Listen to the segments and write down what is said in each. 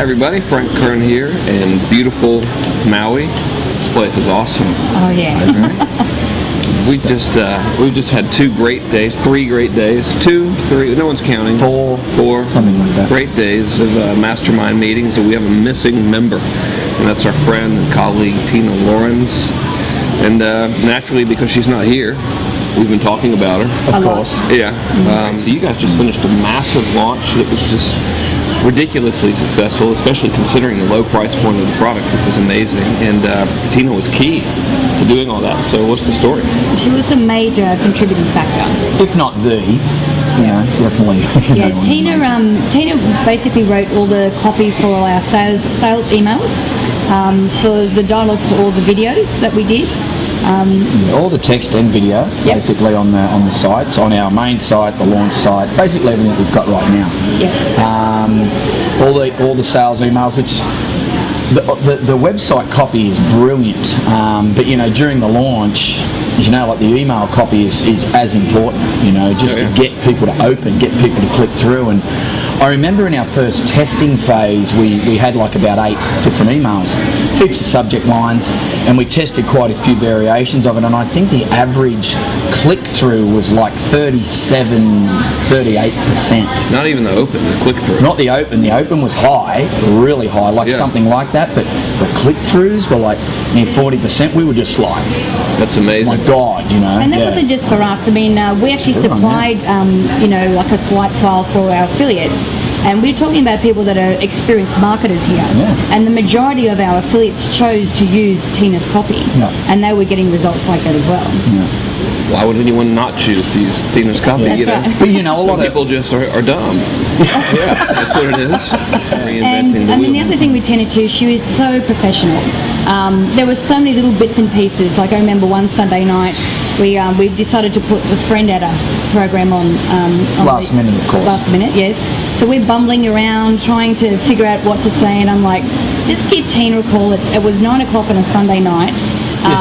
everybody, Frank Kern here in beautiful Maui. This place is awesome. Oh yeah. We've just had 3 great days, no one's counting. 4, something like that. Great days of mastermind meetings, and we have a missing member, and that's our friend and colleague Tina Lorenz. And naturally, because she's not here, we've been talking about her. Of course. Yeah. So you guys just finished a massive launch that was just ridiculously successful, especially considering the low price point of the product, which was amazing. And Tina was key to doing all that. So what's the story? She was a major contributing factor. If not the, definitely. Yeah, Tina basically wrote all the copy for all our sales emails, for the dialogues for all the videos that we did. All the text and video, basically on the sites, on our main site, the launch site, basically everything we've got right now. All the sales emails, which the website copy is brilliant, but during the launch, like the email copy is as important, to get people to open, get people to click through. And I remember in our first testing phase, we had like about 8 different emails, heaps of subject lines, and we tested quite a few variations of it, and I think the average click-through was like 38%. Not even the open, the click-through. Not the open. The open was high, really high, something like that, but the click-throughs were like near 40%. We were just like, that's amazing. My God, And that wasn't just for us. I mean, we actually supplied, like a swipe file for our affiliates. And we're talking about people that are experienced marketers here. And the majority of our affiliates chose to use Tina's copy. And they were getting results like that as well. Why would anyone not choose to use Tina's copy? Right. But a lot of people just are dumb. That's what it is. And I mean, the other thing with Tina too, she was so professional. There were so many little bits and pieces. Like I remember one Sunday night, we decided to put the friend at a program on last minute, of course. Last minute, yes. So we're bumbling around trying to figure out what to say, and I'm like, just give Tina a call. It was 9 o'clock on a Sunday night.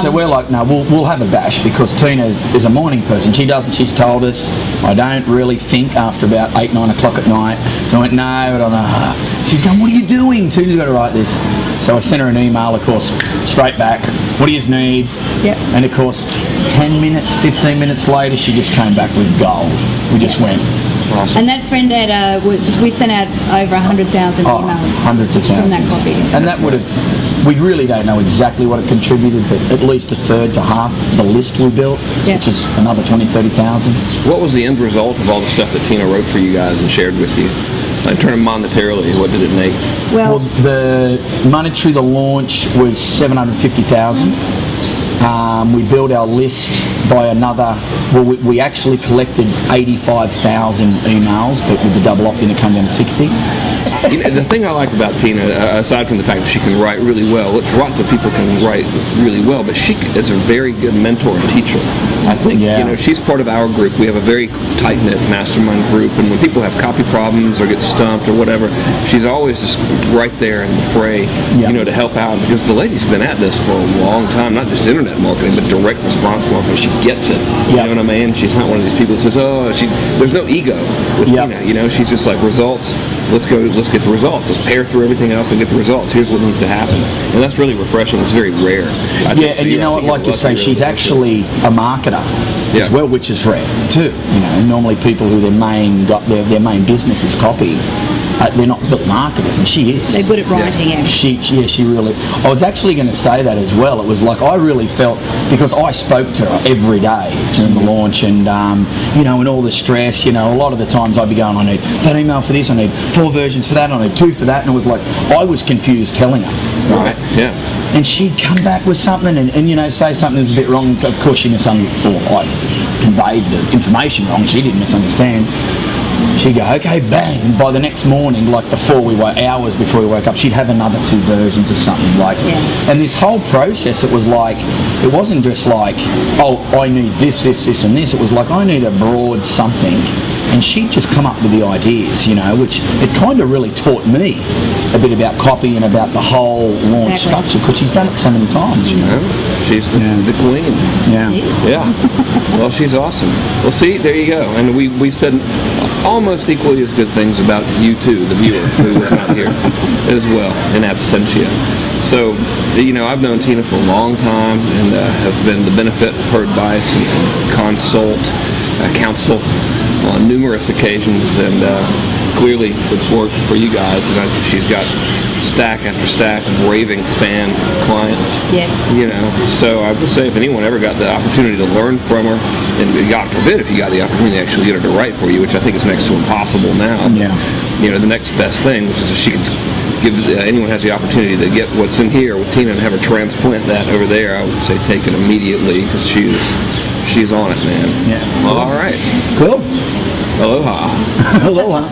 So we're like, no, we'll have a bash, because Tina is a morning person. She's told us, I don't really think after about 8, 9 o'clock at night. So I went, no, I don't know. She's going, what are you doing? Tina's got to write this. So I sent her an email, of course, straight back. What do you need? And of course, 10 minutes, 15 minutes later, she just came back with gold. We just went. Awesome. And that friend we sent out over 100,000 emails. Hundreds of thousands. From that copy. And that would have, we really don't know exactly what it contributed, but at least a third to half the list we built, which is another 20,000, 30,000. What was the end result of all the stuff that Tina wrote for you guys and shared with you? In terms of monetarily, what did it make? Well, the monetary, the launch was 750,000. We built our list by another, we actually collected 85,000 emails, but with the double opt-in it came down to 60. The thing I like about Tina, aside from the fact that she can write really well, lots of people can write really well, but she is a very good mentor and teacher. I think, she's part of our group. We have a very tight-knit mastermind group, and when people have copy problems or get stumped or whatever, she's always just right there in the fray, to help out, because the lady's been at this for a long time, not just internet marketing, but direct response marketing. She gets it. You know what I mean? She's not one of these people that says, there's no ego with Tina. She's just like, results, let's get the results. Let's pair through everything else and get the results. Here's what needs to happen. And that's really refreshing. It's very rare. And you know what, like you say, she's actually a marketer as well, which is rare too. Normally people who their main business is copy, they're not built marketers, and she is. They're good at writing, She really. I was actually going to say that as well. It was like I really felt, because I spoke to her every day during the launch, and and all the stress. A lot of the times I'd be going, I need that email for this, I need 4 versions for that, I need 2 for that, and it was like I was confused telling her. Right. Yeah. And she'd come back with something and say something that was a bit wrong. Of course, she misunderstood, or I conveyed the information wrong. She didn't misunderstand. She'd go, okay, bang. By the next morning, like hours before we woke up, she'd have another 2 versions of something. And this whole process, it was like, it wasn't just like, I need this, and this. It was like, I need a broad something. And she'd just come up with the ideas, which it kind of really taught me a bit about copy and about the whole launch structure, because she's done it so many times. She's the queen. Yeah. Well, she's awesome. Well, see, there you go. And we said almost equally as good things about you too, the viewer, who was not here as well, in absentia. So, I've known Tina for a long time and have been the benefit of her advice and counsel on numerous occasions, and clearly it's worked for you guys. And she's got stack after stack of raving fan clients. Yes. So I would say if anyone ever got the opportunity to learn from her, and God forbid if you got the opportunity to actually get her to write for you, which I think is next to impossible now. Yeah. The next best thing, which is if she can give anyone has the opportunity to get what's in here with Tina and have her transplant that over there, I would say take it immediately, because she's on it, man. Yeah. All right. Cool. Aloha. Aloha.